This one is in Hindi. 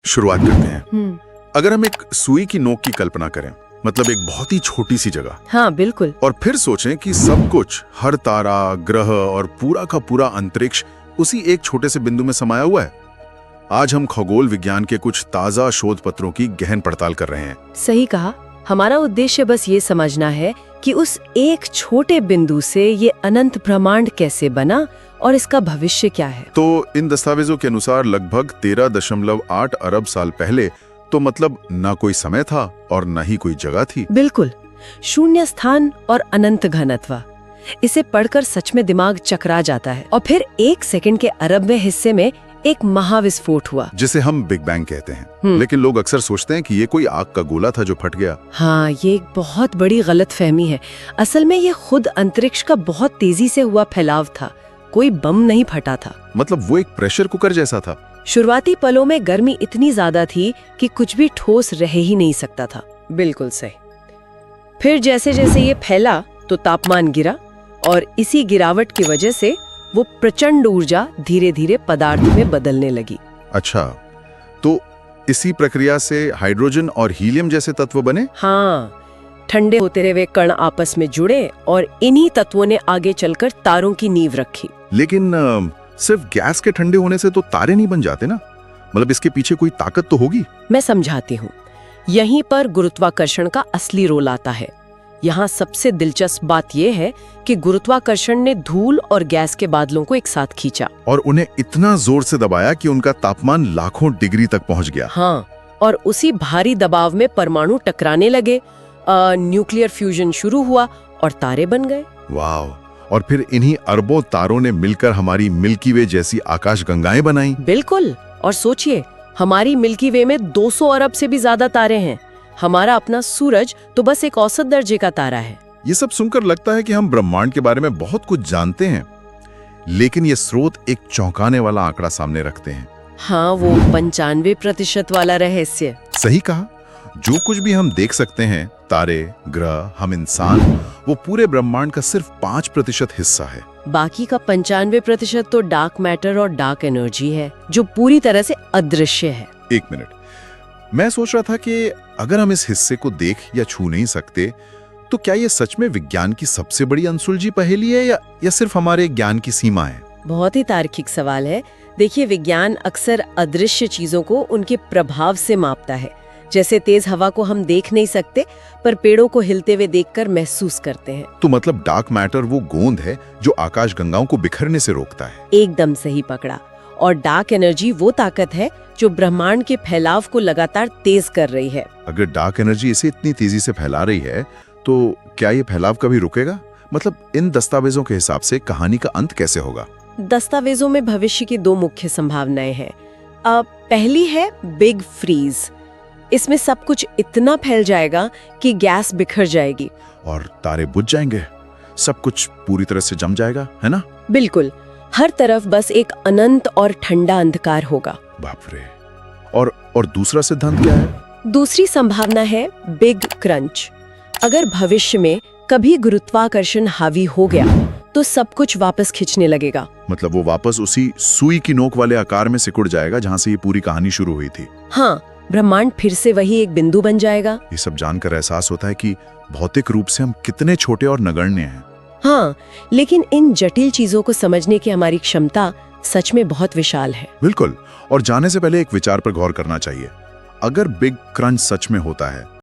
शुरुआत करते हैं। अगर हम एक सुई की नोक की कल्पना करें, मतलब एक बहुत ही छोटी सी जगह, हाँ बिल्कुल। और फिर सोचें कि सब कुछ, हर तारा, ग्रह और पूरा का पूरा अंतरिक्ष उसी एक छोटे से बिंदु में समाया हुआ है। आज हम खगोल विज्ञान के कुछ ताजा शोध पत्रों की गहन पड़ताल कर रहे हैं। सही कहा। हमारा उद्देश्य बस ये समझना है कि उस एक छोटे बिंदु से ये अनंत ब्रह्मांड कैसे बना और इसका भविष्य क्या है। तो इन दस्तावेजों के अनुसार लगभग 13.8 अरब साल पहले, तो मतलब ना कोई समय था और न ही कोई जगह थी। बिल्कुल, शून्य स्थान और अनंत घनत्व। इसे पढ़कर सच में दिमाग चकरा जाता है। और फिर 1 सेकंड के अरबवें हिस्से में एक महाविस्फोट हुआ, जिसे हम बिग बैंग कहते हैं। लेकिन लोग अक्सर सोचते हैं कि ये कोई आग का गोला था जो फट गया। हाँ, ये एक बहुत बड़ी गलतफहमी है। असल में ये खुद अंतरिक्ष का बहुत तेजी से हुआ फैलाव था, कोई बम नहीं फटा था। मतलब वो एक प्रेशर कुकर जैसा था। शुरुआती पलों में गर्मी इतनी ज्यादा थी कि कुछ भी ठोस रह ही नहीं सकता था। बिल्कुल सही। फिर जैसे जैसे ये फैला तो तापमान गिरा, और इसी गिरावट की वजह से वो प्रचंड ऊर्जा धीरे धीरे पदार्थ में बदलने लगी। अच्छा, तो इसी प्रक्रिया से हाइड्रोजन और हीलियम जैसे तत्व बने? हाँ, ठंडे होते हुए कण आपस में जुड़े और इन्हीं तत्वों ने आगे चलकर तारों की नींव रखी। लेकिन सिर्फ गैस के ठंडे होने से तो तारे नहीं बन जाते ना? मतलब इसके पीछे कोई ताकत तो होगी। मैं समझाती हूँ। यहीं पर गुरुत्वाकर्षण का असली रोल आता है। यहाँ सबसे दिलचस्प बात यह है कि गुरुत्वाकर्षण ने धूल और गैस के बादलों को एक साथ खींचा और उन्हें इतना जोर से दबाया कि उनका तापमान लाखों डिग्री तक पहुंच गया। हाँ, और उसी भारी दबाव में परमाणु टकराने लगे, न्यूक्लियर फ्यूजन शुरू हुआ और तारे बन गए। वाह! और फिर इन्हीं अरबों तारों ने मिलकर हमारी मिल्की वे जैसी आकाशगंगाएं बनाई। बिल्कुल। और सोचिए, हमारी मिल्की वे में 200 अरब से भी ज्यादा तारे हैं। हमारा अपना सूरज तो बस एक औसत दर्जे का तारा है। ये सब सुनकर लगता है कि हम ब्रह्मांड के बारे में बहुत कुछ जानते हैं, लेकिन ये स्रोत एक चौंकाने वाला आंकड़ा सामने रखते हैं। हाँ, वो 95% वाला रहस्य। सही कहा। जो कुछ भी हम देख सकते हैं, तारे, ग्रह, हम इंसान, वो पूरे ब्रह्मांड का सिर्फ 5% हिस्सा है। बाकी का 95% तो डार्क मैटर और डार्क एनर्जी है, जो पूरी तरह से अदृश्य है। 1 मिनट, मैं सोच रहा था कि अगर हम इस हिस्से को देख या छू नहीं सकते, तो क्या ये सच में विज्ञान की सबसे बड़ी अनसुलझी पहेली है या सिर्फ हमारे ज्ञान की सीमा है? बहुत ही तार्किक सवाल है। देखिए, विज्ञान अक्सर अदृश्य चीजों को उनके प्रभाव से मापता है। जैसे तेज हवा को हम देख नहीं सकते, पर पेड़ों को हिलते हुए देखकर महसूस करते हैं। तो मतलब डार्क मैटर वो गोंद है जो आकाशगंगाओं को बिखरने से रोकता है। एकदम सही पकड़ा। और डार्क एनर्जी वो ताकत है जो ब्रह्मांड के फैलाव को लगातार तेज कर रही है। अगर डार्क एनर्जी इसे इतनी तेजी से फैला रही है, तो क्या ये फैलाव कभी रुकेगा? मतलब इन दस्तावेजों के हिसाब से कहानी का अंत कैसे होगा? दस्तावेजों में भविष्य की 2 मुख्य संभावनाएं हैं। पहली है बिग फ्रीज। इसमें सब कुछ इतना फैल जाएगा कि गैस बिखर जाएगी और तारे बुझ जाएंगे, सब कुछ पूरी तरह से जम जाएगा, है ना? बिल्कुल। हर तरफ बस एक अनंत और ठंडा अंधकार होगा। बाप रे! और दूसरा सिद्धांत क्या है? दूसरी संभावना है बिग क्रंच। अगर भविष्य में कभी गुरुत्वाकर्षण हावी हो गया तो सब कुछ वापस खींचने लगेगा। मतलब वो वापस उसी सुई की नोक वाले आकार में सिकुड़ जाएगा जहां से ये पूरी कहानी शुरू हुई थी। हाँ, ब्रह्मांड फिर से वही एक बिंदु बन जाएगा। ये सब जानकर एहसास होता है कि भौतिक रूप से हम कितने छोटे और नगण्य हैं। हाँ, लेकिन इन जटिल चीजों को समझने की हमारी क्षमता सच में बहुत विशाल है। बिल्कुल। और जाने से पहले एक विचार पर गौर करना चाहिए। अगर बिग क्रंच सच में होता है